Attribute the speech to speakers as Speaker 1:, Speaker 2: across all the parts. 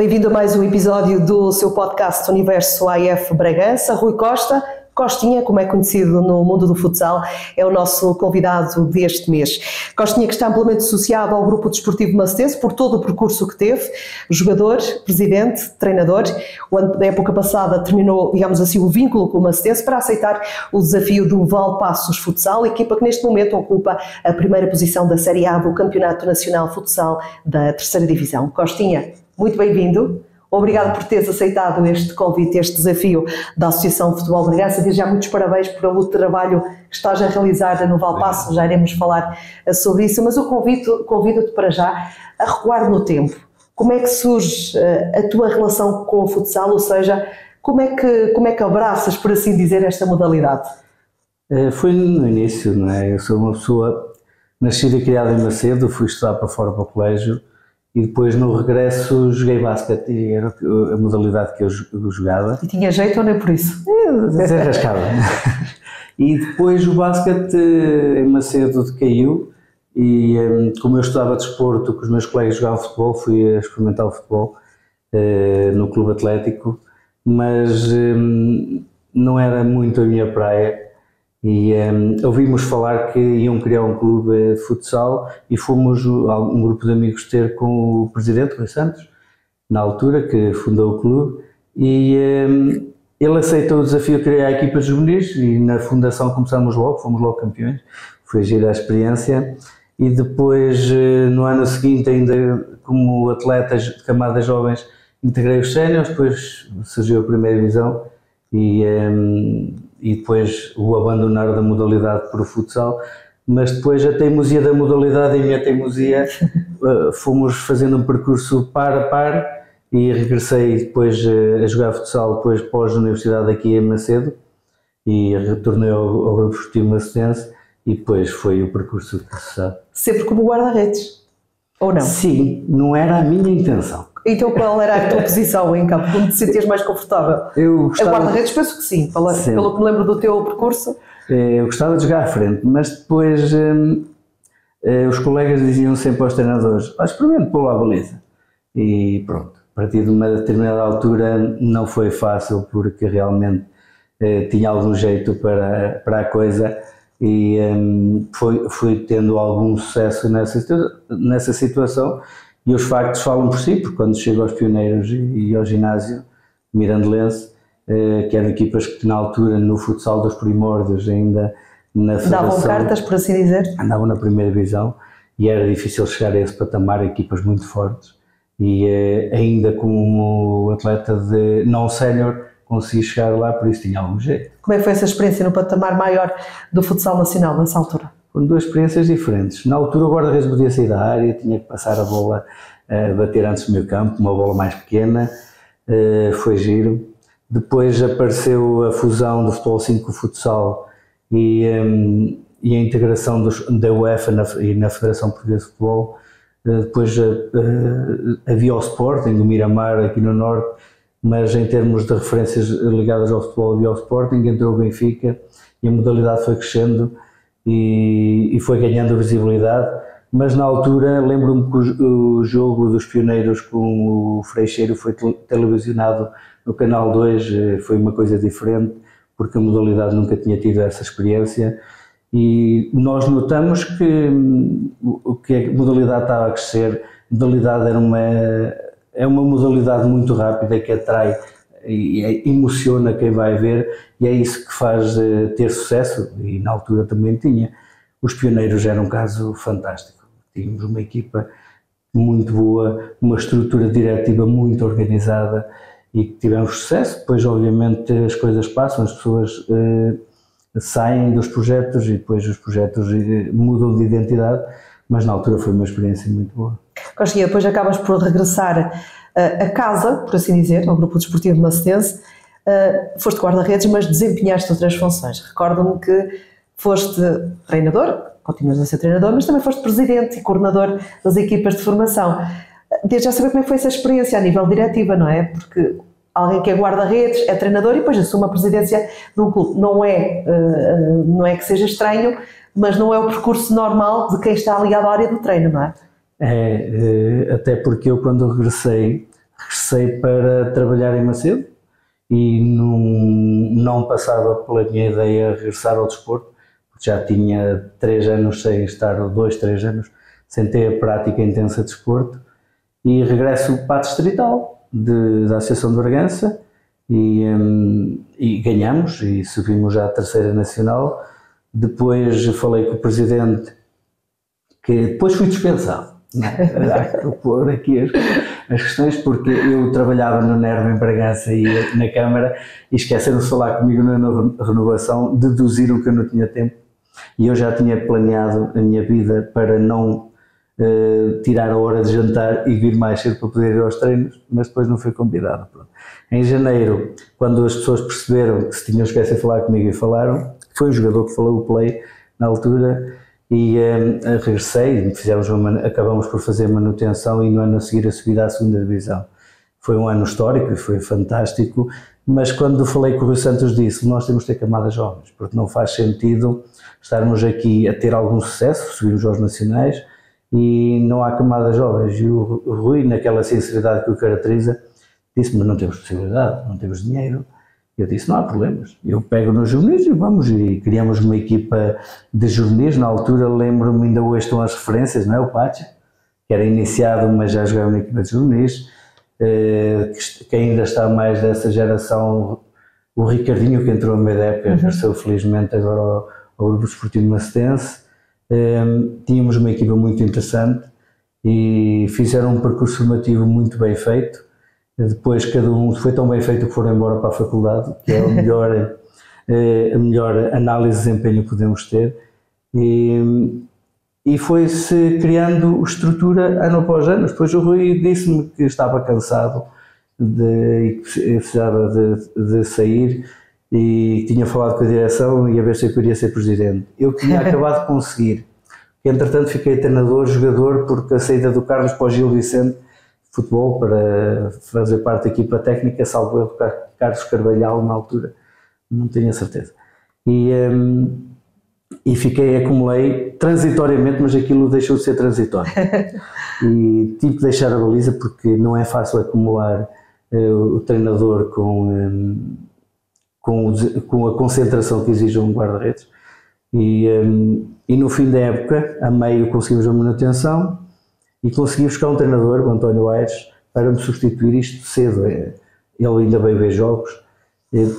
Speaker 1: Bem-vindo a mais um episódio do seu podcast Universo AF Bragança. Rui Costa, Costinha, como é conhecido no mundo do futsal, é o nosso convidado deste mês. Costinha, que está amplamente associado ao Grupo Desportivo Macedense por todo o percurso que teve, jogador, presidente, treinador. O ano da época passada terminou, digamos assim, o vínculo com o Macedense para aceitar o desafio do Valpaços Futsal, equipa que neste momento ocupa a primeira posição da Série A do Campeonato Nacional Futsal da Terceira Divisão. Costinha, muito bem-vindo. Obrigado por teres aceitado este convite, este desafio da Associação Futebol Bragança. Desde já muitos parabéns pelo trabalho que estás a realizar no Valpaços, já iremos falar sobre isso, mas eu convido-te para já a recuar no tempo. Como é que surge a tua relação com o futsal, ou seja, como é que abraças, por assim dizer, esta modalidade?
Speaker 2: Foi no início, não é? Eu sou uma pessoa nascida e criada em Macedo, fui estudar para fora para o colégio, e depois no regresso joguei basquete e era a modalidade que eu jogava.
Speaker 1: E tinha jeito ou nem por isso?
Speaker 2: Desenrascava. E depois o basquete em Macedo decaiu e como eu estudava desporto, com os meus colegas jogavam futebol, fui a experimentar o futebol no clube atlético, mas não era muito a minha praia. E ouvimos falar que iam criar um clube de futsal e fomos um grupo de amigos ter com o presidente, Rui Santos, na altura, que fundou o clube, e ele aceitou o desafio de criar a equipa de juvenis e na fundação começamos logo, fomos logo campeões, foi gira a experiência. E depois, no ano seguinte, ainda como atleta de camadas jovens, integrei os séniores, depois surgiu a primeira divisão e depois o abandonar da modalidade por o futsal, mas depois a teimosia da modalidade e a minha teimosia fomos fazendo um percurso par a par e regressei depois a jogar futsal depois pós-universidade aqui em Macedo e retornei ao Grupo Desportivo Macedense e depois foi o percurso que se sabe.
Speaker 1: Sempre como guarda-redes, ou não?
Speaker 2: Sim, não era a minha intenção.
Speaker 1: Então qual era a tua posição em campo? Onde te sentias mais confortável? A guarda-redes penso que sim, pelo que me lembro do teu percurso.
Speaker 2: Eu gostava de jogar à frente, mas depois os colegas diziam sempre aos treinadores: experimento pôr lá a baliza. E pronto, a partir de uma determinada altura não foi fácil porque realmente tinha algum jeito para a coisa e fui tendo algum sucesso nessa situação. E os factos falam por si, porque quando chego aos pioneiros e ao ginásio mirandelense, que eram equipas que na altura no futsal dos primórdios ainda na federação...
Speaker 1: Davam cartas, por assim dizer?
Speaker 2: Andavam na primeira divisão e era difícil chegar a esse patamar, equipas muito fortes. E ainda como atleta de não sénior consegui chegar lá, por isso tinha algum jeito.
Speaker 1: Como é que foi essa experiência no patamar maior do futsal nacional nessa altura?
Speaker 2: Foram duas experiências diferentes. Na altura o guarda-redes podia sair da área, tinha que passar a bola a bater antes do meio campo, uma bola mais pequena, foi giro. Depois apareceu a fusão do futebol 5 com o futsal e a integração da UEFA e na Federação Portuguesa de Futebol. Depois havia o Sporting, o Miramar aqui no Norte, mas em termos de referências ligadas ao futebol havia o Sporting, entrou o Benfica e a modalidade foi crescendo. E foi ganhando visibilidade, mas na altura lembro-me que o jogo dos pioneiros com o Freixeiro foi televisionado no Canal 2, foi uma coisa diferente, porque a modalidade nunca tinha tido essa experiência e nós notamos que a modalidade estava a crescer, a modalidade é uma modalidade muito rápida que atrai e emociona quem vai ver e é isso que faz ter sucesso e na altura também tinha. Os pioneiros eram um caso fantástico, tínhamos uma equipa muito boa, uma estrutura diretiva muito organizada e tivemos sucesso. Depois obviamente as coisas passam, as pessoas saem dos projetos e depois os projetos mudam de identidade, mas na altura foi uma experiência muito boa.
Speaker 1: Costinha, depois acabas por regressar a casa, por assim dizer, ao Grupo Desportivo Macedense, foste guarda-redes, mas desempenhaste outras funções. Recordo-me que foste treinador, continuas a ser treinador, mas também foste presidente e coordenador das equipas de formação. Desde já saber como é que foi essa experiência a nível diretivo, não é? Porque alguém que é guarda-redes é treinador e depois assume a presidência de um clube. Não é que seja estranho, mas não é o percurso normal de quem está ligado à área do treino, não é?
Speaker 2: Até porque eu quando regressei regressei para trabalhar em Macedo e não passava pela minha ideia regressar ao desporto, porque já tinha 3 anos sem estar, ou 2, 3 anos, sem ter a prática intensa de desporto, e regresso para a Distrital da Associação de Bragança e ganhamos e subimos já à 3ª Nacional. Depois falei com o Presidente, que depois fui dispensado. Há que pôr aqui as questões, porque eu trabalhava no NERV em Bragança e na Câmara e esqueceram de falar comigo na renovação, deduziram que eu não tinha tempo e eu já tinha planeado a minha vida para não tirar a hora de jantar e vir mais cedo para poder ir aos treinos, mas depois não fui convidado. Pronto. Em janeiro, quando as pessoas perceberam que se tinham esquecido de falar comigo e falaram, foi um jogador que falou o play na altura. E regressei, acabamos por fazer manutenção e no ano a seguir a subida à 2ª Divisão. Foi um ano histórico e foi fantástico, mas quando falei com o Rui Santos disse, nós temos de ter camadas jovens, porque não faz sentido estarmos aqui a ter algum sucesso, subimos aos nacionais e não há camadas jovens. E o Rui, naquela sinceridade que o caracteriza, disse, mas não temos possibilidade, não temos dinheiro. Eu disse, não há problemas, eu pego nos juvenis e vamos, e criamos uma equipa de juvenis. Na altura, lembro-me, ainda hoje estão as referências, não é? O Pacha, que era iniciado, mas já jogava na equipa de juvenis, que ainda está mais dessa geração, o Ricardinho, que entrou no meio da época, regressou felizmente agora ao Grupo Desportivo Macedense. Tínhamos uma equipa muito interessante e fizeram um percurso formativo muito bem feito. Depois cada um foi tão bem feito que foram embora para a faculdade, que é a melhor análise de desempenho que podemos ter, e foi-se criando estrutura ano após ano. Depois o Rui disse-me que estava cansado e que precisava de sair e tinha falado com a direção e a ver se eu queria ser presidente. Eu tinha acabado de conseguir, entretanto fiquei treinador, jogador, porque a saída do Carlos para o Gil Vicente futebol para fazer parte da equipa técnica, salvo eu, Carlos Carvalhal na altura, não tenho a certeza. E acumulei transitoriamente, mas aquilo deixou de ser transitório. E tive que deixar a baliza porque não é fácil acumular o treinador com a concentração que exige um guarda-redes. E no fim da época, a meio conseguimos a manutenção, e consegui buscar um treinador, o António Aires, para me substituir isto cedo. Ele ainda veio ver jogos,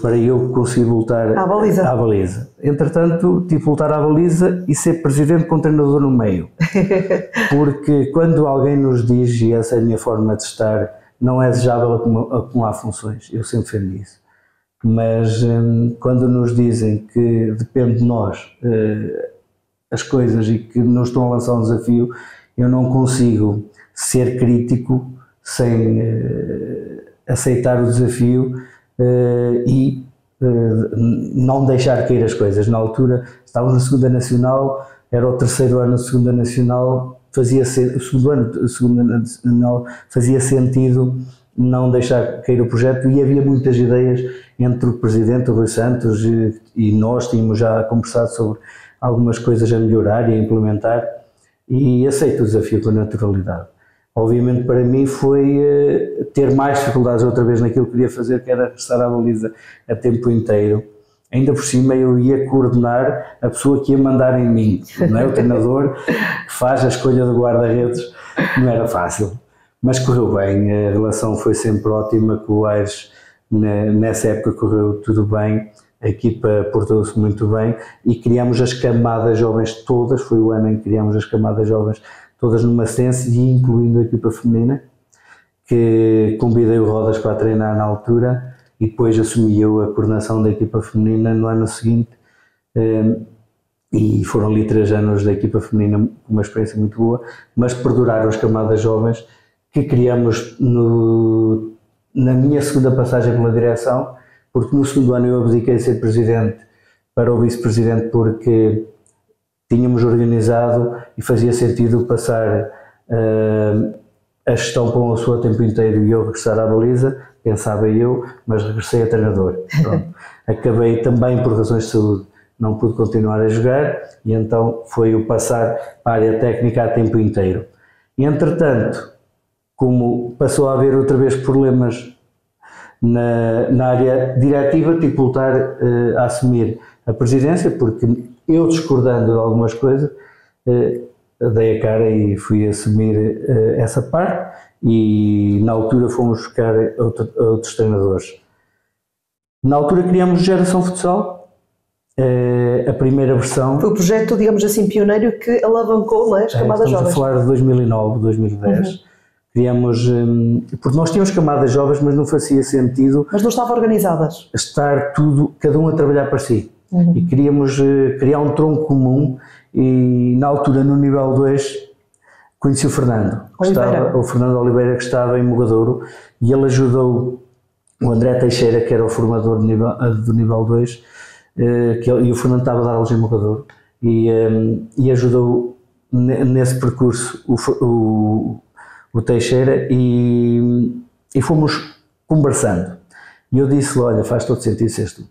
Speaker 2: para eu conseguir voltar à baliza. Entretanto, tive que voltar à baliza e ser presidente com um treinador no meio. Porque quando alguém nos diz, e essa é a minha forma de estar, não é desejável acumular funções, eu sempre defendo isso. Mas quando nos dizem que depende de nós as coisas e que nos estão a lançar um desafio, eu não consigo ser crítico sem aceitar o desafio e não deixar cair as coisas. Na altura estávamos na 2ª Nacional, era o 3º ano da 2ª Nacional, fazia sentido não deixar cair o projeto e havia muitas ideias entre o Presidente, o Rui Santos, e nós tínhamos já conversado sobre algumas coisas a melhorar e a implementar. E aceito o desafio com naturalidade. Obviamente para mim foi ter mais dificuldades outra vez naquilo que queria fazer, que era regressar à baliza a tempo inteiro. Ainda por cima eu ia coordenar a pessoa que ia mandar em mim, não é? O treinador que faz a escolha do guarda-redes, não era fácil. Mas correu bem, a relação foi sempre ótima com o Aires, nessa época correu tudo bem. A equipa portou-se muito bem e criámos as camadas jovens todas, foi o ano em que criámos as camadas jovens todas no Macedense e incluindo a equipa feminina, que convidei o Rodas para treinar na altura e depois assumi eu a coordenação da equipa feminina no ano seguinte e foram ali 3 anos da equipa feminina com uma experiência muito boa, mas perduraram as camadas jovens que criamos na minha 2ª passagem pela direção, porque no 2º ano eu abdiquei de ser presidente para o vice-presidente porque tínhamos organizado e fazia sentido passar a gestão para uma pessoa a tempo inteiro e eu regressar à baliza, pensava eu, mas regressei a treinador. Pronto. Acabei também por razões de saúde, não pude continuar a jogar e então foi o passar para a área técnica a tempo inteiro. E, entretanto, como passou a haver outra vez problemas na área diretiva, tive que voltar a assumir a presidência, porque eu, discordando de algumas coisas, dei a cara e fui assumir essa parte, e na altura fomos buscar outros treinadores. Na altura criamos Geração Futsal, a primeira versão.
Speaker 1: Foi o projeto, digamos assim, pioneiro que alavancou, não é, as camadas jovens.
Speaker 2: Estamos a falar de 2009, 2010. Criamos, porque nós tínhamos camadas jovens, mas não fazia sentido...
Speaker 1: Mas não estavam organizadas.
Speaker 2: Estar tudo, cada um a trabalhar para si. E queríamos criar um tronco comum, e na altura, no nível 2, conheci o Fernando Oliveira, que estava em Mogadouro, e ele ajudou o André Teixeira, que era o formador do nível 2, e o Fernando estava a dar aulas em Mogadouro, e ajudou nesse percurso o Teixeira, e fomos conversando. E eu disse-lhe, olha, faz todo sentido seres tu.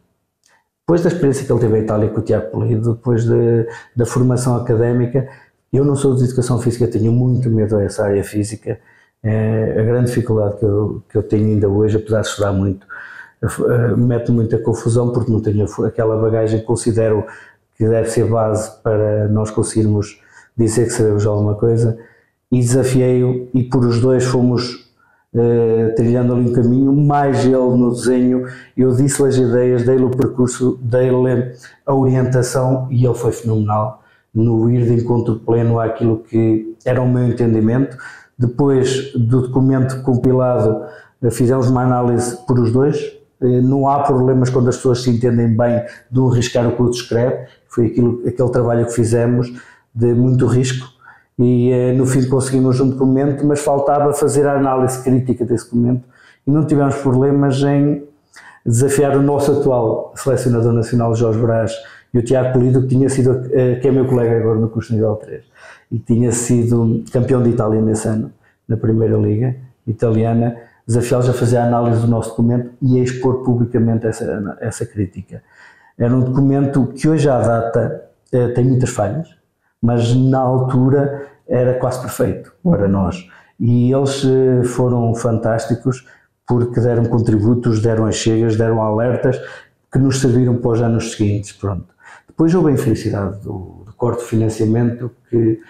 Speaker 2: Depois da experiência que ele teve em Itália com o Tiago Polido, depois da formação académica, eu não sou de educação física, tenho muito medo dessa área física. A grande dificuldade que eu tenho ainda hoje, apesar de estudar muito, mete muita confusão, porque não tenho aquela bagagem que considero que deve ser base para nós conseguirmos dizer que sabemos alguma coisa. E desafiei-o, e por os dois fomos trilhando ali um caminho, mais ele no desenho. Eu disse-lhe as ideias, dei-lhe o percurso, dei-lhe a orientação, e ele foi fenomenal no ir de encontro pleno àquilo que era o meu entendimento. Depois do documento compilado, fizemos uma análise por os dois. Não há problemas quando as pessoas se entendem bem de um riscar o que o outro escreve. Foi aquele trabalho que fizemos de muito risco, e no fim conseguimos um documento, mas faltava fazer a análise crítica desse documento, e não tivemos problemas em desafiar o nosso atual selecionador nacional, Jorge Brás, e o Tiago Polido, que é meu colega agora no curso nível 3, e tinha sido campeão de Itália nesse ano, na primeira liga italiana. Desafiá-los a fazer a análise do nosso documento e a expor publicamente essa crítica. Era um documento que hoje à data tem muitas falhas, mas na altura era quase perfeito para nós. E eles foram fantásticos, porque deram contributos, deram achegas, deram alertas que nos serviram para os anos seguintes. Pronto. Depois houve a infelicidade do corte de financiamento, que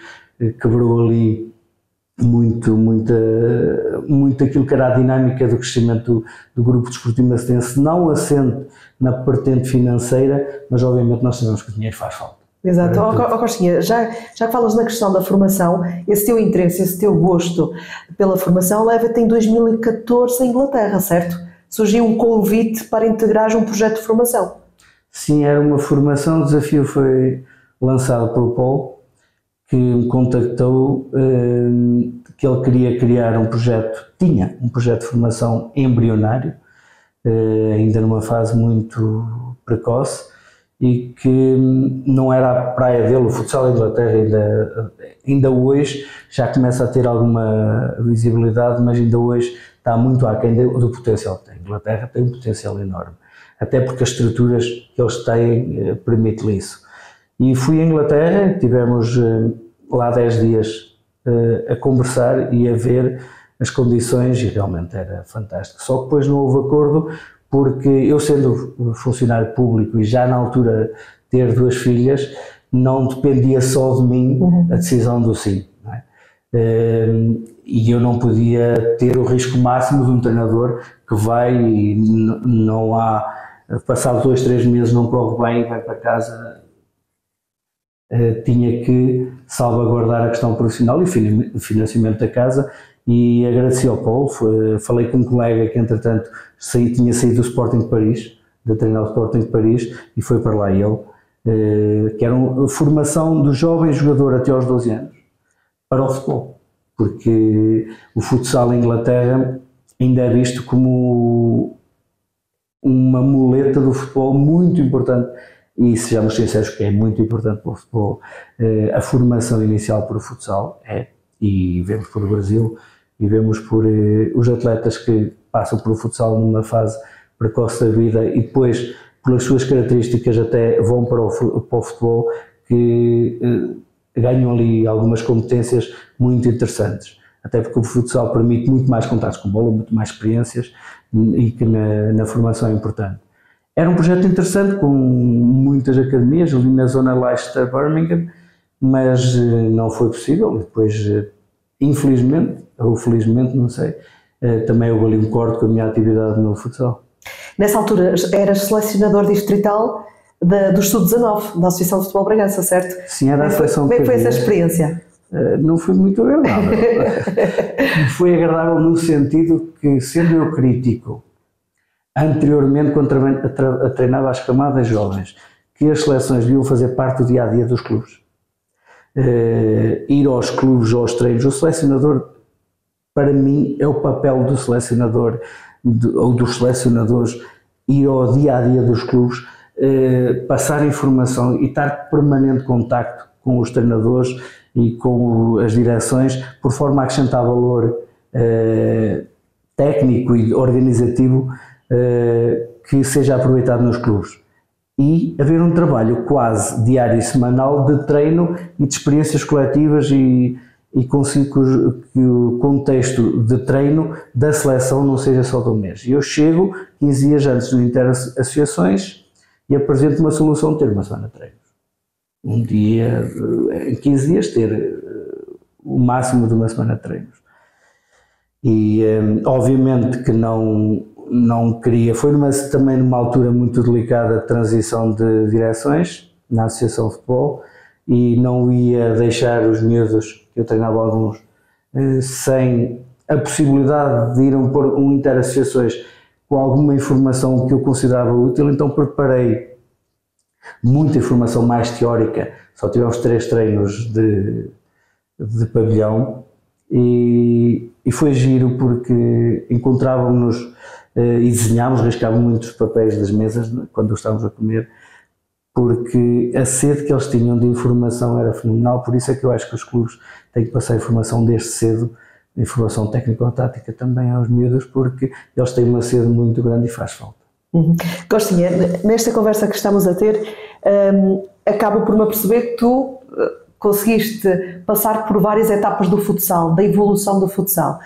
Speaker 2: quebrou ali muito aquilo que era a dinâmica do crescimento do Grupo Desportivo Macedense, não assente na vertente financeira, mas obviamente nós sabemos que o dinheiro faz falta.
Speaker 1: Exato. Costinha, já que falas na questão da formação, esse teu interesse, esse teu gosto pela formação leva-te em 2014 à Inglaterra, certo? Surgiu um convite para integrar um projeto de formação.
Speaker 2: Sim, era uma formação, o desafio foi lançado pelo Paulo, que me contactou, que ele queria criar um projeto, tinha um projeto de formação embrionário, ainda numa fase muito precoce, e que não era a praia dele. O futsal da Inglaterra ainda hoje já começa a ter alguma visibilidade, mas ainda hoje está muito aquém do potencial que tem. A Inglaterra tem um potencial enorme, até porque as estruturas que eles têm permitem isso. E fui à Inglaterra, tivemos lá 10 dias a conversar e a ver as condições, e realmente era fantástico. Só que depois não houve acordo, porque eu, sendo funcionário público e já na altura ter 2 filhas, não dependia só de mim a decisão do sim. Não é? E eu não podia ter o risco máximo de um treinador que vai e não há, passado 2, 3 meses não corre bem, vai para casa. Tinha que salvaguardar a questão profissional e o financiamento da casa, e agradeci ao Paulo. Falei com um colega que entretanto tinha saído do Sporting de Paris, de treinar o Sporting de Paris, e foi para lá ele, que era uma formação do jovem jogador até aos 12 anos para o futebol, porque o futsal em Inglaterra ainda é visto como uma muleta do futebol muito importante. E sejamos sinceros que é muito importante para o futebol, a formação inicial para o futsal e vemos por o Brasil, e vemos por os atletas que passam pelo futsal numa fase precoce da vida e depois, pelas suas características, até vão para o futebol, que ganham ali algumas competências muito interessantes. até porque o futsal permite muito mais contatos com bola, muito mais experiências e que na formação é importante. Era um projeto interessante com muitas academias, ali na zona Leicester, Birmingham, mas não foi possível. Depois, infelizmente, ou felizmente, não sei, também houve ali um corte com a minha atividade no futsal.
Speaker 1: Nessa altura eras selecionador distrital do Sub-19, da Associação de Futebol Bragança, certo?
Speaker 2: Sim, era a seleção.
Speaker 1: Como é que foi essa experiência?
Speaker 2: Não foi muito agradável. Foi agradável no sentido que, sendo eu crítico, anteriormente, quando treinava as camadas jovens, que as seleções deviam fazer parte do dia-a-dia dos clubes. Ir aos clubes, aos treinos, o selecionador, para mim, é o papel do selecionador, ou dos selecionadores, ir ao dia-a-dia dos clubes, passar informação e estar em permanente contacto com os treinadores e com as direções, por forma a acrescentar valor técnico e organizativo que seja aproveitado nos clubes. E haver um trabalho quase diário e semanal de treino e de experiências coletivas e consigo que o contexto de treino da seleção não seja só do mês. Eu chego 15 dias antes do Inter-Associações e apresento uma solução de ter uma semana de treinos. Um dia, em 15 dias, ter o máximo de uma semana de treinos. E obviamente que não queria, foi também numa altura muito delicada de transição de direções na Associação de Futebol e não ia deixar os miúdos, que eu treinava alguns, sem a possibilidade de ir um Inter-Associações com alguma informação que eu considerava útil, então preparei muita informação mais teórica, só tivemos 3 treinos de pavilhão e foi giro porque encontrávamos-nos e desenhámos, riscávamos muitos papéis das mesas quando estávamos a comer, porque a sede que eles tinham de informação era fenomenal. Por isso é que eu acho que os clubes têm que passar informação desde cedo, informação técnico-tática também aos miúdos, porque eles têm uma sede muito grande e faz falta.
Speaker 1: Costinha, nesta conversa que estamos a ter, acabo por me aperceber que tu conseguiste passar por várias etapas do futsal, da evolução do futsal.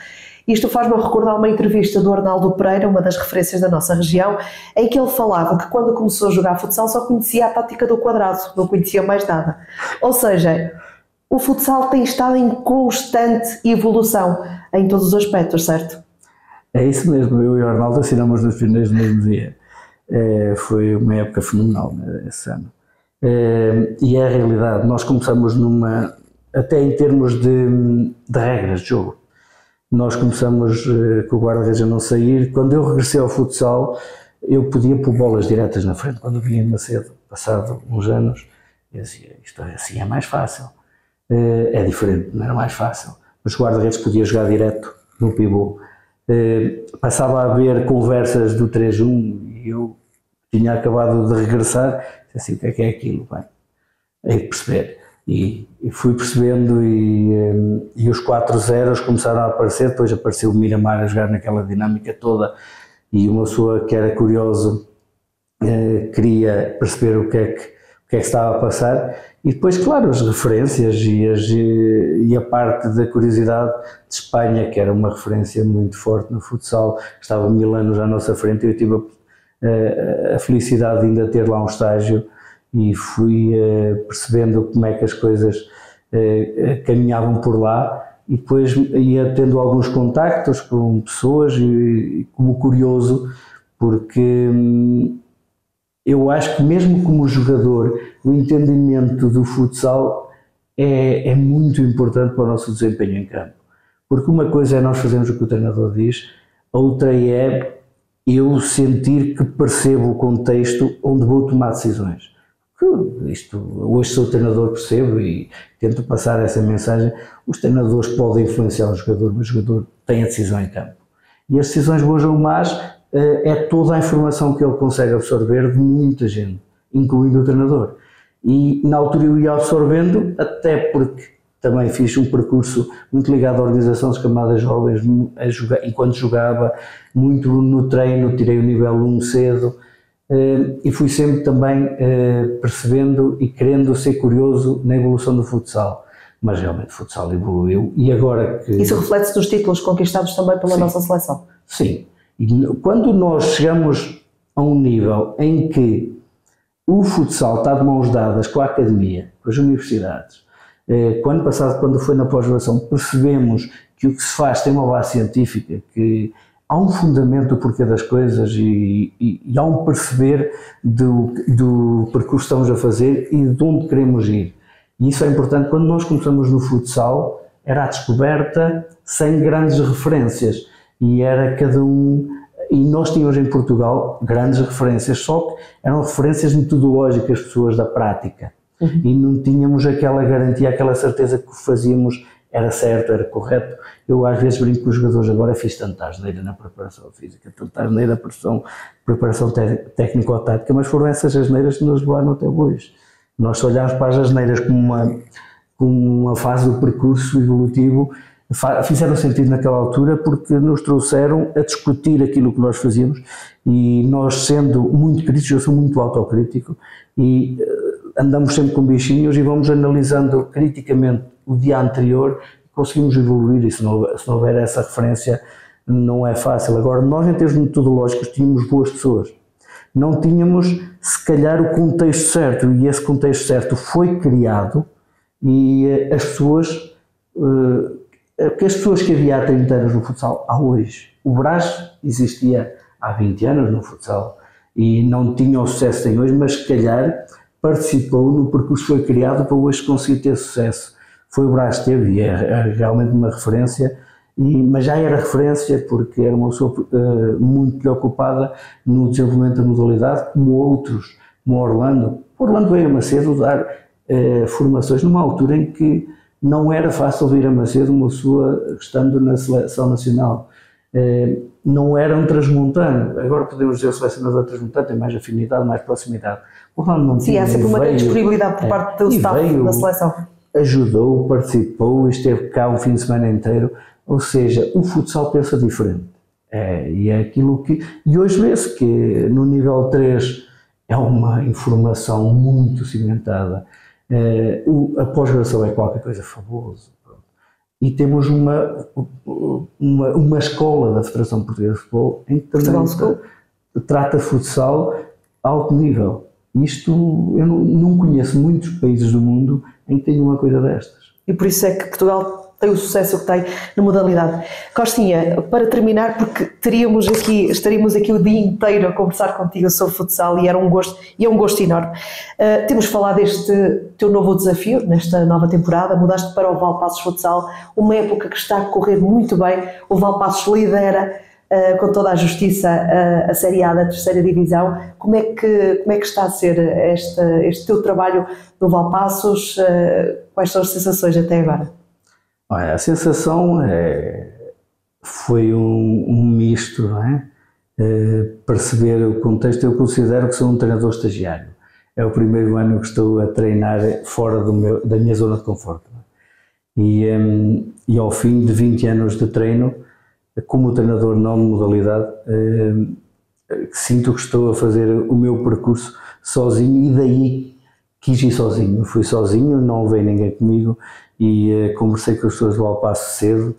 Speaker 1: Isto faz-me recordar uma entrevista do Arnaldo Pereira, uma das referências da nossa região, em que ele falava que quando começou a jogar futsal só conhecia a tática do quadrado, não conhecia mais nada. Ou seja, o futsal tem estado em constante evolução em todos os aspectos, certo?
Speaker 2: É isso mesmo, eu e o Arnaldo assinamos nos finais do mesmo dia. Foi uma época fenomenal esse ano. E é a realidade, nós começamos até em termos de regras de jogo, nós começamos com o guarda-redes a não sair. Quando eu regressei ao futsal, eu podia pôr bolas diretas na frente. Quando eu vinha em Macedo, passado uns anos, eu dizia, isto assim é mais fácil. É diferente, não era mais fácil. Mas o guarda-redes podia jogar direto no pivô. Passava a haver conversas do 3-1 e eu tinha acabado de regressar, disse assim, o que é aquilo? Bem, é de perceber. E fui percebendo e os 4-0 começaram a aparecer, depois apareceu o Miramar a jogar naquela dinâmica toda e uma pessoa que era curioso queria perceber o que é que estava a passar e depois, claro, as referências e a parte da curiosidade de Espanha, que era uma referência muito forte no futsal, estava 1000 anos à nossa frente e eu tive a felicidade de ainda ter lá um estágio e fui percebendo como é que as coisas caminhavam por lá e depois ia tendo alguns contactos com pessoas e como curioso, porque eu acho que mesmo como jogador o entendimento do futsal é muito importante para o nosso desempenho em campo, porque uma coisa é nós fazermos o que o treinador diz, a outra é eu sentir que percebo o contexto onde vou tomar decisões. Hoje sou treinador, percebo e tento passar essa mensagem. Os treinadores podem influenciar o jogador, mas o jogador tem a decisão em campo. E as decisões boas ou más é toda a informação que ele consegue absorver de muita gente, incluindo o treinador. E na altura eu ia absorvendo, até porque também fiz um percurso muito ligado à organização das camadas jovens, enquanto jogava, muito no treino, tirei o nível 1 cedo. E fui sempre também percebendo e querendo ser curioso na evolução do futsal. mas realmente o futsal evoluiu e agora que...
Speaker 1: Isso reflete-se nos títulos conquistados também pela nossa seleção.
Speaker 2: Sim, e quando nós chegamos a um nível em que o futsal está de mãos dadas com a academia, com as universidades, o ano passado, quando foi na pós-graduação, percebemos que o que se faz tem uma base científica, que há um fundamento do porquê das coisas e há um perceber do percurso que estamos a fazer e de onde queremos ir. E isso é importante. Quando nós começamos no futsal, era a descoberta sem grandes referências e era cada um... E nós tínhamos em Portugal grandes referências, só que eram referências metodológicas, pessoas da prática. E não tínhamos aquela garantia, aquela certeza que o que fazíamos era certo, era correto. Eu às vezes brinco com os jogadores, agora fiz tanta asneira na preparação física, tanta asneira na preparação técnico-tática, mas foram essas asneiras que nos levaram até hoje. Nós olhámos para as asneiras como uma fase do percurso evolutivo, fizeram sentido naquela altura porque nos trouxeram a discutir aquilo que nós fazíamos e nós, sendo muito críticos, eu sou muito autocrítico e andamos sempre com bichinhos e vamos analisando criticamente o dia anterior e conseguimos evoluir, e se não houver essa referência não é fácil. Agora, nós em termos metodológicos tínhamos boas pessoas, não tínhamos se calhar o contexto certo, e esse contexto certo foi criado e as pessoas... Porque as pessoas que havia há 30 anos no futsal, há hoje. O Brás existia há 20 anos no futsal e não tinha o sucesso que tem hoje, mas se calhar participou no percurso que foi criado para hoje conseguir ter sucesso. Foi o Brás que teve e é realmente uma referência, mas já era referência porque era uma pessoa muito preocupada no desenvolvimento da modalidade, como outros, como Orlando. Orlando veio a Macedo dar formações numa altura em que não era fácil vir a Macedo uma pessoa estando na seleção nacional. Não era um transmontano, agora podemos dizer o selecionador transmontano, tem mais afinidade, mais proximidade. Não
Speaker 1: sim, há sempre uma grande disponibilidade por parte do staff da seleção.
Speaker 2: Ajudou, participou, esteve cá um fim de semana inteiro, ou seja, o futsal pensa diferente. E é aquilo que... E hoje vê-se que no nível 3 é uma informação muito cimentada. A pós-graduação é qualquer coisa fabulosa. E temos uma escola da Federação Portuguesa de Futebol em que também trata futsal a alto nível. Isto, eu não conheço muitos países do mundo em que tenham uma coisa destas.
Speaker 1: E por isso é que Portugal tem o sucesso que tem na modalidade. Costinha, para terminar, porque estaríamos aqui o dia inteiro a conversar contigo sobre futsal e é um gosto enorme. Temos falado deste teu novo desafio, nesta nova temporada, mudaste para o Valpassos Futsal, uma época que está a correr muito bem, o Valpassos lidera com toda a justiça a Série A da terceira divisão. Como é que está a ser este teu trabalho no Valpassos? Quais são as sensações até agora?
Speaker 2: Olha, a sensação foi um misto, não é? Perceber o contexto. Eu considero que sou um treinador estagiário. É o primeiro ano que estou a treinar fora da minha zona de conforto. E ao fim de 20 anos de treino, como treinador não de modalidade, sinto que estou a fazer o meu percurso sozinho e daí quis ir sozinho. Fui sozinho, não veio ninguém comigo e conversei com as pessoas do Valpasso cedo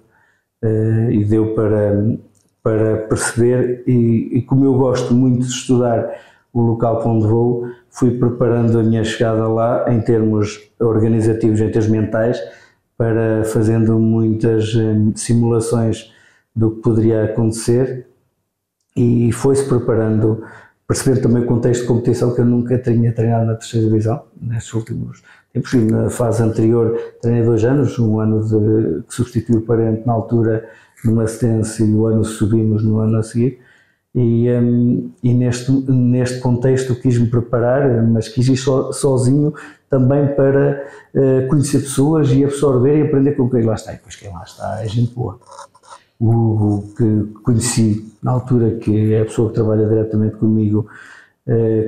Speaker 2: e deu para perceber e como eu gosto muito de estudar o local para onde vou, fui preparando a minha chegada lá em termos organizativos, em termos mentais, para fazendo muitas simulações do que poderia acontecer e foi-se preparando, percebendo também o contexto de competição que eu nunca tinha treinado na terceira divisão, nestes últimos tempos. Na fase anterior treinei 2 anos, um ano que substituiu o Parente na altura numa assistência e o ano subimos no ano a seguir. E neste contexto quis-me preparar, mas quis ir sozinho também para conhecer pessoas e absorver e aprender com quem lá está. E depois quem lá está é gente boa. O que conheci na altura, que é a pessoa que trabalha diretamente comigo,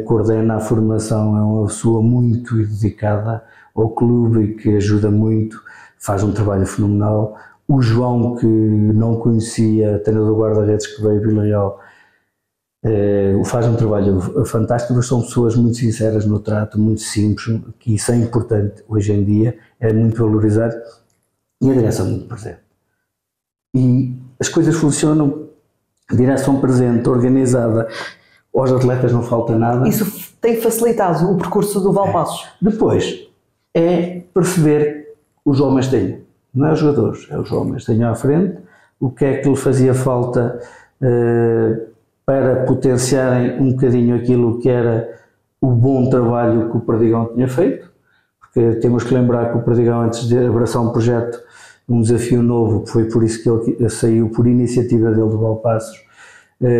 Speaker 2: coordena a formação, é uma pessoa muito dedicada ao clube e que ajuda muito, faz um trabalho fenomenal. O João, que não conhecia, treinador guarda-redes que veio a Vila Real, fazem um trabalho fantástico, mas são pessoas muito sinceras no trato, muito simples, que isso é importante hoje em dia, é muito valorizado, e a direção muito presente. E as coisas funcionam, direção presente, organizada, aos atletas não falta nada.
Speaker 1: Isso tem facilitado o percurso do Valpassos?
Speaker 2: Depois, é perceber que os homens têm, não é os jogadores, é os homens têm à frente, o que é que lhe fazia falta para potenciarem um bocadinho aquilo que era o bom trabalho que o Perdigão tinha feito, porque temos que lembrar que o Perdigão, antes de abraçar um projeto, um desafio novo, foi por isso que ele saiu por iniciativa dele do Valpassos,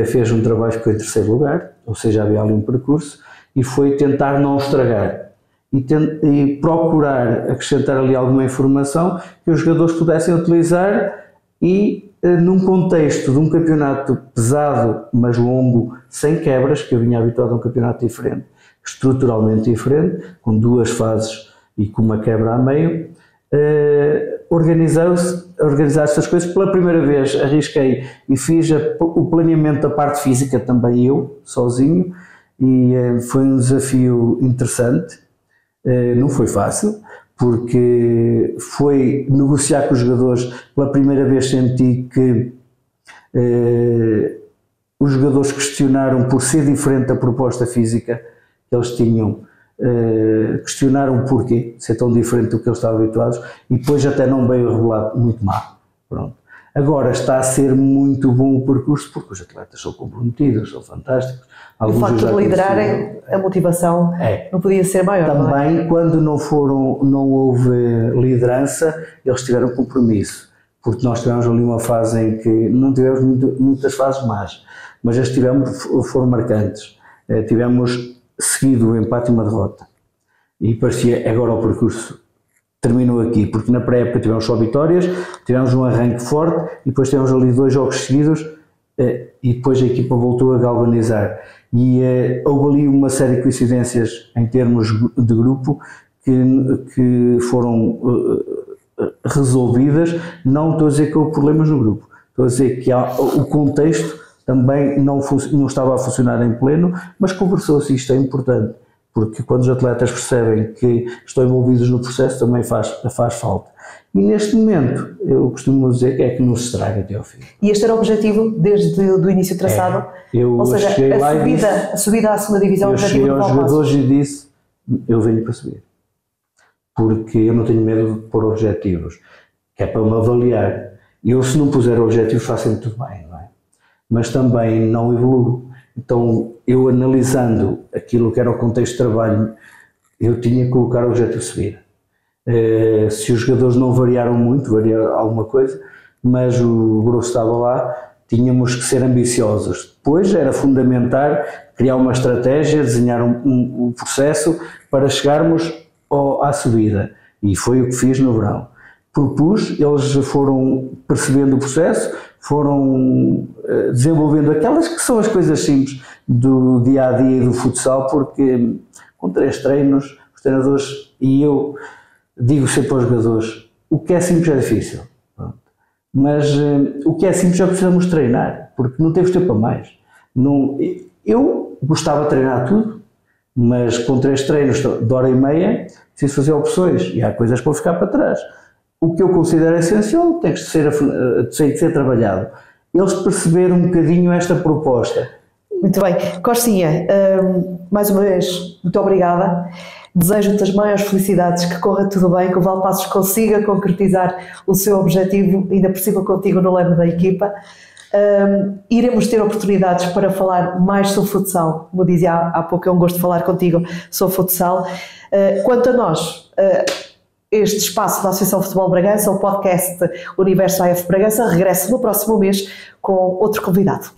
Speaker 2: fez um trabalho que ficou em terceiro lugar, ou seja, havia ali um percurso, e foi tentar não estragar e procurar acrescentar ali alguma informação que os jogadores pudessem utilizar e num contexto de um campeonato pesado, mas longo, sem quebras, que eu vinha habituado a um campeonato diferente, estruturalmente diferente, com 2 fases e com uma quebra a meio, organizar-se as coisas. Pela primeira vez arrisquei e fiz o planeamento da parte física também eu, sozinho, e foi um desafio interessante, não foi fácil, porque foi negociar com os jogadores. Pela primeira vez senti que os jogadores questionaram, por ser diferente da proposta física que eles tinham, questionaram o porquê de ser tão diferente do que eles estavam habituados, e depois até não veio revelado muito mal. Pronto. Agora está a ser muito bom o percurso, porque os atletas são comprometidos, são fantásticos.
Speaker 1: O facto de liderarem, a motivação não podia ser maior.
Speaker 2: Também,
Speaker 1: não é?
Speaker 2: quando não houve liderança, eles tiveram compromisso, porque nós tivemos ali uma fase em que não tivemos muitas fases más, mas as tivemos, foram marcantes. Tivemos seguido o empate e uma derrota, e parecia agora o percurso terminou aqui, porque na pré-época tivemos só vitórias, tivemos um arranque forte e depois tivemos ali 2 jogos seguidos, e depois a equipa voltou a galvanizar, e houve ali uma série de coincidências em termos de grupo que foram resolvidas. Não estou a dizer que houve problemas no grupo, estou a dizer que o contexto também não estava a funcionar em pleno, mas conversou-se. Isto é importante, porque quando os atletas percebem que estão envolvidos no processo, também faz falta. E neste momento, eu costumo dizer que é que não se estraga até ao fim.
Speaker 1: E este era o objetivo desde o início traçado? Ou seja, a subida à segunda divisão.
Speaker 2: Eu cheguei aos jogadores e disse, eu venho para subir, porque eu não tenho medo de pôr objetivos, que é para me avaliar. E eu, se não puser objetivos, faço sempre tudo bem, não é? Mas também não evoluo. Então, eu analisando aquilo que era o contexto de trabalho, eu tinha que colocar o objetivo de subir. Se os jogadores não variaram muito, varia alguma coisa, mas o grosso estava lá, tínhamos que ser ambiciosos. Depois era fundamental criar uma estratégia, desenhar um processo para chegarmos à subida, e foi o que fiz no verão. Propus, eles foram percebendo o processo, foram desenvolvendo aquelas que são as coisas simples do dia-a-dia e do futsal, porque com 3 treinos, os treinadores, e eu digo sempre aos jogadores, o que é simples é difícil. Pronto. Mas o que é simples já precisamos treinar, porque não temos tempo a mais. Eu gostava de treinar tudo, mas com 3 treinos de hora e meia, preciso fazer opções, e há coisas que vão ficar para trás. O que eu considero essencial tem que ser trabalhado. Eles perceberam um bocadinho esta proposta.
Speaker 1: Muito bem. Costinha, mais uma vez, muito obrigada. Desejo-te as maiores felicidades, que corra tudo bem, que o Valpassos consiga concretizar o seu objetivo, ainda por cima contigo no leme da equipa. Iremos ter oportunidades para falar mais sobre futsal. Como dizia há pouco, é um gosto falar contigo sobre futsal. Quanto a nós, este espaço da Associação Futebol Bragança, o podcast Universo AF Bragança, regressa no próximo mês com outro convidado.